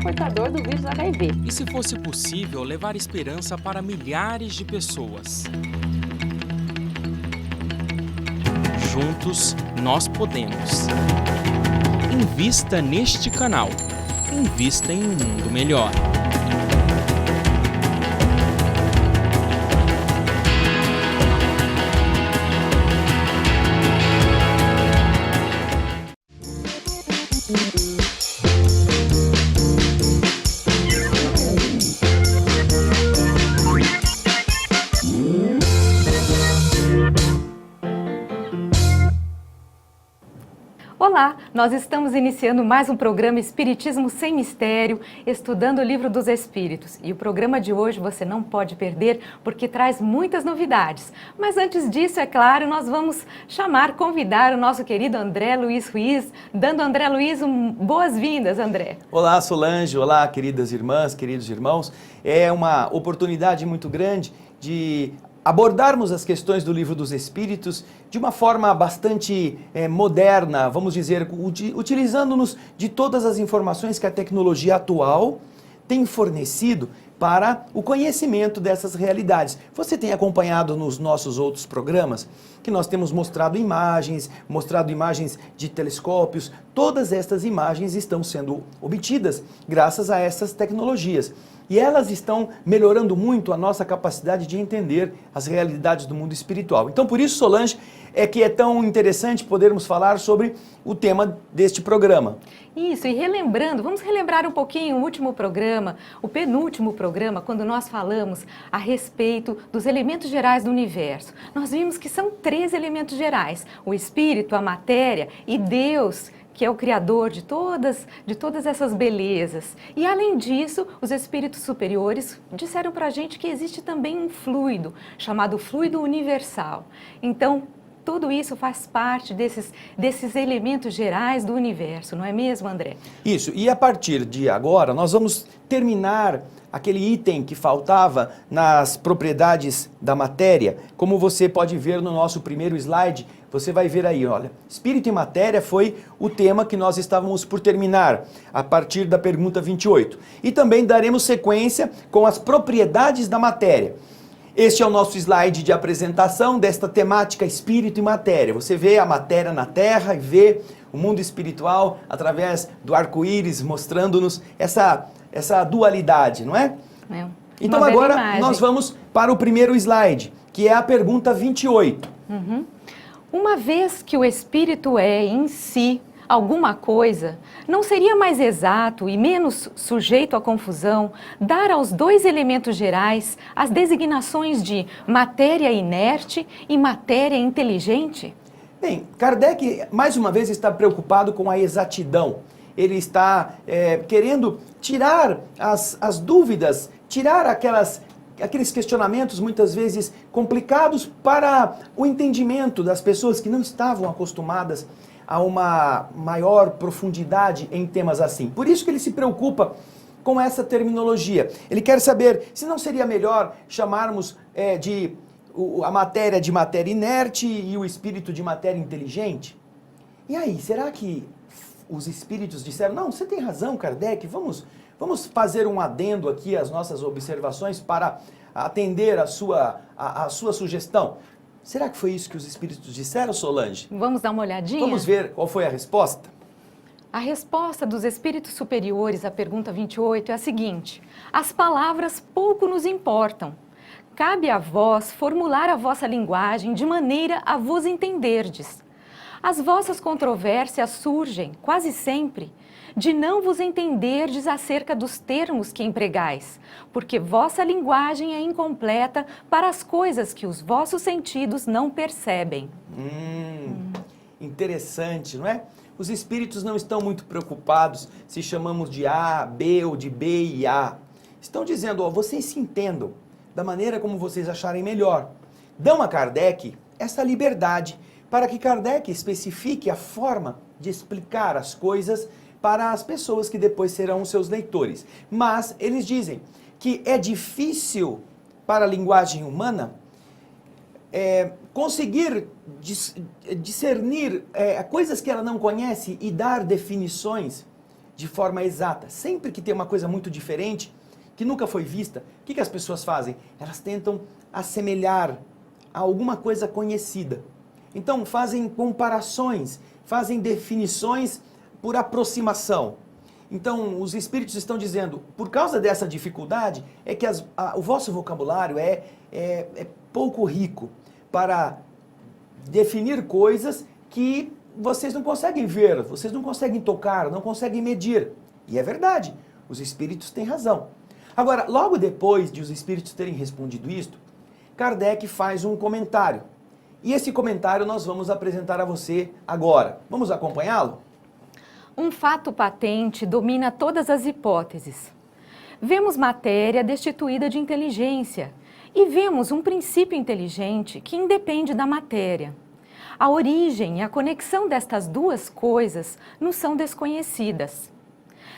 portador do vírus HIV. E se fosse possível levar esperança para milhares de pessoas? Juntos, nós podemos. Invista neste canal. Invista em um mundo melhor. Olá, nós estamos iniciando mais um programa Espiritismo Sem Mistério, estudando o Livro dos Espíritos. E o programa de hoje você não pode perder porque traz muitas novidades. Mas antes disso, é claro, nós vamos convidar o nosso querido André Luiz Ruiz, dando André Luiz boas-vindas, André. Olá, Solange, olá, queridas irmãs, queridos irmãos. É uma oportunidade muito grande de abordarmos as questões do Livro dos Espíritos de uma forma bastante moderna, vamos dizer, utilizando-nos de todas as informações que a tecnologia atual tem fornecido para o conhecimento dessas realidades. Você tem acompanhado nos nossos outros programas que nós temos mostrado imagens de telescópios. Todas estas imagens estão sendo obtidas graças a essas tecnologias. E elas estão melhorando muito a nossa capacidade de entender as realidades do mundo espiritual. Então, por isso, Solange, é que é tão interessante podermos falar sobre o tema deste programa. Isso, e vamos relembrar um pouquinho o último programa, o penúltimo programa, quando nós falamos a respeito dos elementos gerais do universo. Nós vimos que são 3 elementos gerais: o espírito, a matéria e Deus, que é o criador de todas essas belezas. E além disso, os espíritos superiores disseram para a gente que existe também um fluido, chamado fluido universal. Então, tudo isso faz parte desses elementos gerais do universo, não é mesmo, André? Isso, e a partir de agora nós vamos terminar aquele item que faltava nas propriedades da matéria. Como você pode ver no nosso primeiro slide, você vai ver aí, olha, espírito e matéria foi o tema que nós estávamos por terminar, a partir da pergunta 28. E também daremos sequência com as propriedades da matéria. Este é o nosso slide de apresentação desta temática espírito e matéria. Você vê a matéria na Terra e vê o mundo espiritual através do arco-íris, mostrando-nos essa dualidade, não é? Então agora nós vamos para o primeiro slide, que é a pergunta 28. Uma vez que o espírito é em si alguma coisa, não seria mais exato e menos sujeito à confusão dar aos 2 elementos gerais as designações de matéria inerte e matéria inteligente? Bem, Kardec mais uma vez está preocupado com a exatidão. Ele está querendo tirar as dúvidas, tirar aqueles questionamentos muitas vezes complicados para o entendimento das pessoas que não estavam acostumadas a uma maior profundidade em temas assim. Por isso que ele se preocupa com essa terminologia. Ele quer saber se não seria melhor chamarmos a matéria de matéria inerte e o espírito de matéria inteligente? E aí, será que os espíritos disseram, não, você tem razão, Kardec, vamos fazer um adendo aqui às nossas observações para atender a sua sugestão? Será que foi isso que os espíritos disseram, Solange? Vamos dar uma olhadinha? Vamos ver qual foi a resposta? A resposta dos espíritos superiores à pergunta 28 é a seguinte: as palavras pouco nos importam. Cabe a vós formular a vossa linguagem de maneira a vos entenderdes. As vossas controvérsias surgem, quase sempre, de não vos entenderdes acerca dos termos que empregais, porque vossa linguagem é incompleta para as coisas que os vossos sentidos não percebem. Interessante, não é? Os espíritos não estão muito preocupados se chamamos de A, B ou de B e A. Estão dizendo, vocês se entendam da maneira como vocês acharem melhor. Dão a Kardec essa liberdade para que Kardec especifique a forma de explicar as coisas para as pessoas que depois serão seus leitores. Mas eles dizem que é difícil para a linguagem humana conseguir discernir coisas que ela não conhece e dar definições de forma exata. Sempre que tem uma coisa muito diferente, que nunca foi vista, o que as pessoas fazem? Elas tentam assemelhar a alguma coisa conhecida. Então fazem comparações, fazem definições por aproximação. Então os espíritos estão dizendo, por causa dessa dificuldade, é que o vosso vocabulário é pouco rico para definir coisas que vocês não conseguem ver, vocês não conseguem tocar, não conseguem medir. E é verdade, os espíritos têm razão. Agora, logo depois de os espíritos terem respondido isto, Kardec faz um comentário. E esse comentário nós vamos apresentar a você agora. Vamos acompanhá-lo? Um fato patente domina todas as hipóteses. Vemos matéria destituída de inteligência e vemos um princípio inteligente que independe da matéria. A origem e a conexão destas duas coisas nos são desconhecidas.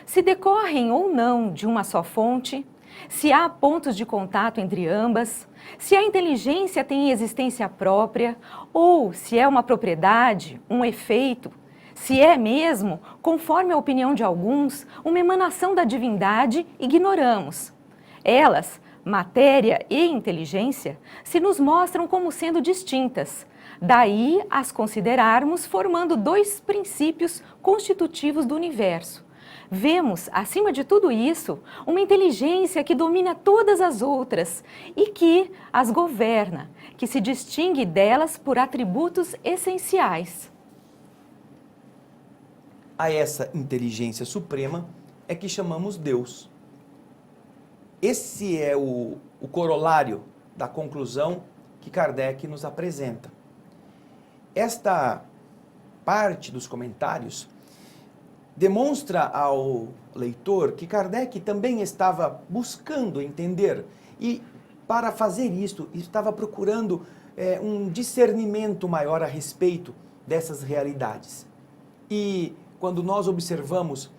Se decorrem ou não de uma só fonte, se há pontos de contato entre ambas, se a inteligência tem existência própria ou se é uma propriedade, um efeito, se é mesmo, conforme a opinião de alguns, uma emanação da divindade, ignoramos. Elas, matéria e inteligência, se nos mostram como sendo distintas. Daí as considerarmos formando dois princípios constitutivos do universo. Vemos, acima de tudo isso, uma inteligência que domina todas as outras e que as governa, que se distingue delas por atributos essenciais. A essa inteligência suprema é que chamamos Deus. Esse é o corolário da conclusão que Kardec nos apresenta. Esta parte dos comentários demonstra ao leitor que Kardec também estava buscando entender e, para fazer isto, estava procurando um discernimento maior a respeito dessas realidades. E quando nós observamos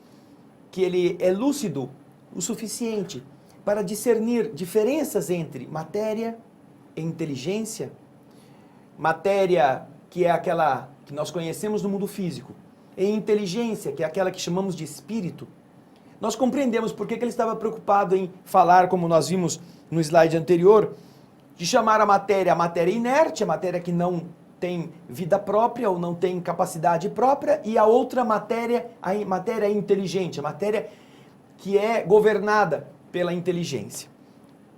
que ele é lúcido o suficiente para discernir diferenças entre matéria e inteligência, matéria que é aquela que nós conhecemos no mundo físico, e inteligência, que é aquela que chamamos de espírito, nós compreendemos por que ele estava preocupado em falar, como nós vimos no slide anterior, de chamar a matéria inerte, a matéria que não tem vida própria ou não tem capacidade própria, e a outra matéria, a matéria inteligente, a matéria que é governada pela inteligência.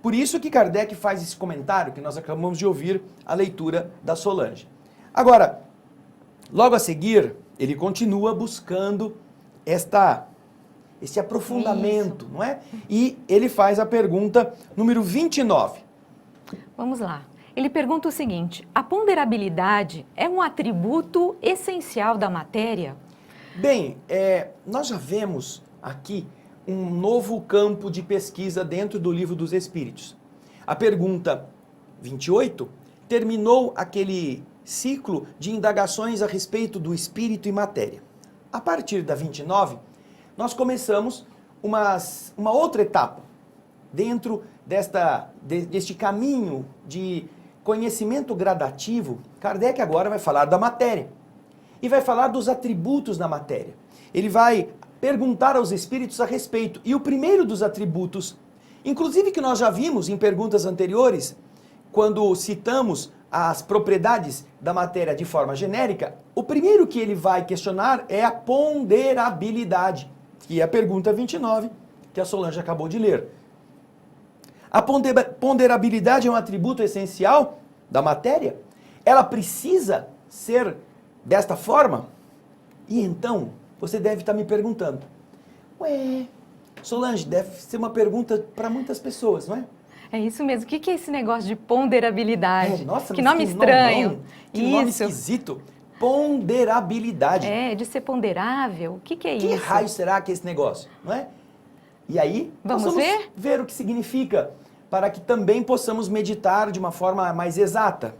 Por isso que Kardec faz esse comentário que nós acabamos de ouvir a leitura da Solange. Agora, logo a seguir, ele continua buscando esse aprofundamento, não é? E ele faz a pergunta número 29. Vamos lá. Ele pergunta o seguinte: a ponderabilidade é um atributo essencial da matéria? Bem, nós já vemos aqui um novo campo de pesquisa dentro do Livro dos Espíritos. A pergunta 28 terminou aquele ciclo de indagações a respeito do espírito e matéria. A partir da 29, nós começamos uma outra etapa dentro deste caminho de conhecimento gradativo. Kardec agora vai falar da matéria e vai falar dos atributos da matéria. Ele vai perguntar aos espíritos a respeito. E o primeiro dos atributos, inclusive que nós já vimos em perguntas anteriores, quando citamos as propriedades da matéria de forma genérica, o primeiro que ele vai questionar é a ponderabilidade, que é a pergunta 29, que a Solange acabou de ler. A ponderabilidade é um atributo essencial da matéria? Ela precisa ser desta forma? E então, você deve estar me perguntando, Solange, deve ser uma pergunta para muitas pessoas, não é? É isso mesmo. O que é esse negócio de ponderabilidade? Nossa, que nome estranho. Que nome esquisito. Ponderabilidade. De ser ponderável. O que é isso? Que raio será que é esse negócio? Não é? E aí, vamos ver o que significa, para que também possamos meditar de uma forma mais exata.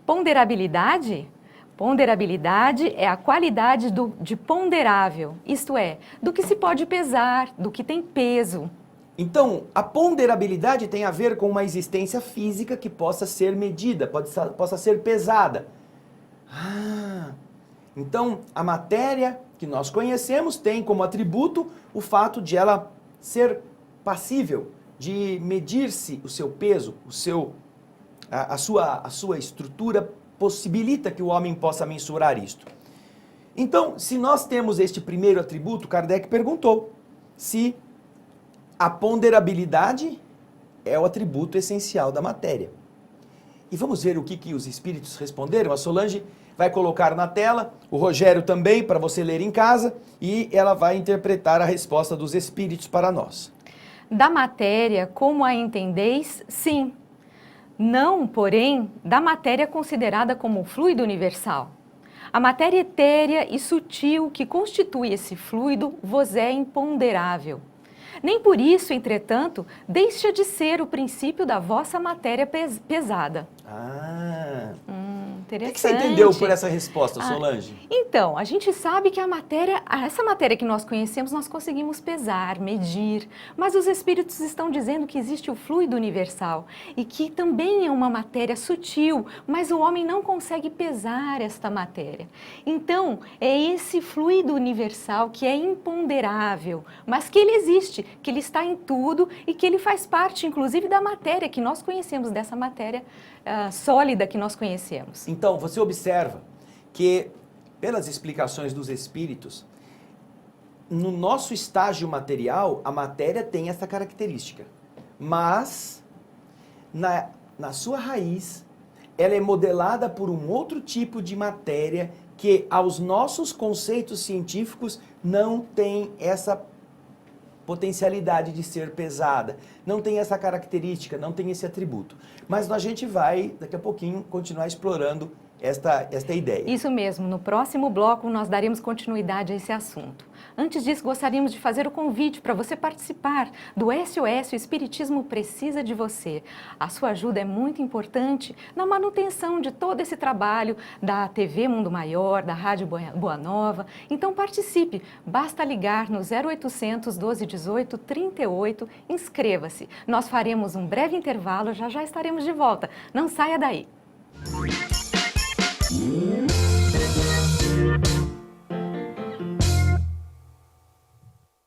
Ponderabilidade? Ponderabilidade é a qualidade de ponderável, isto é, do que se pode pesar, do que tem peso. Então, a ponderabilidade tem a ver com uma existência física que possa ser medida, possa ser pesada. Então, a matéria que nós conhecemos tem como atributo o fato de ela ser passível de medir-se o seu peso, a sua estrutura possibilita que o homem possa mensurar isto. Então, se nós temos este primeiro atributo, Kardec perguntou se a ponderabilidade é o atributo essencial da matéria. E vamos ver o que os espíritos responderam. A Solange vai colocar na tela, o Rogério também, para você ler em casa, e ela vai interpretar a resposta dos espíritos para nós. Da matéria, como a entendeis, sim. Não, porém, da matéria considerada como fluido universal. A matéria etérea e sutil que constitui esse fluido vos é imponderável. Nem por isso, entretanto, deixa de ser o princípio da vossa matéria pesada. O Interessante. que você entendeu por essa resposta, Solange? Então, a gente sabe que essa matéria que nós conhecemos, nós conseguimos pesar, medir, mas os espíritos estão dizendo que existe o fluido universal e que também é uma matéria sutil, mas o homem não consegue pesar esta matéria. Então, é esse fluido universal que é imponderável, mas que ele existe, que ele está em tudo e que ele faz parte, inclusive, da matéria que nós conhecemos, dessa matéria sólida que nós conhecemos. Então, você observa que, pelas explicações dos espíritos, no nosso estágio material, a matéria tem essa característica. Mas, na sua raiz, ela é modelada por um outro tipo de matéria que, aos nossos conceitos científicos, não tem essa potencialidade de ser pesada, não tem essa característica, não tem esse atributo. Mas a gente vai, daqui a pouquinho, continuar explorando esta ideia. Isso mesmo, no próximo bloco nós daremos continuidade a esse assunto. Antes disso, gostaríamos de fazer o convite para você participar do SOS, o Espiritismo precisa de você. A sua ajuda é muito importante na manutenção de todo esse trabalho da TV Mundo Maior, da Rádio Boa Nova. Então participe, basta ligar no 0800 1218 38, inscreva-se. Nós faremos um breve intervalo, já estaremos de volta. Não saia daí.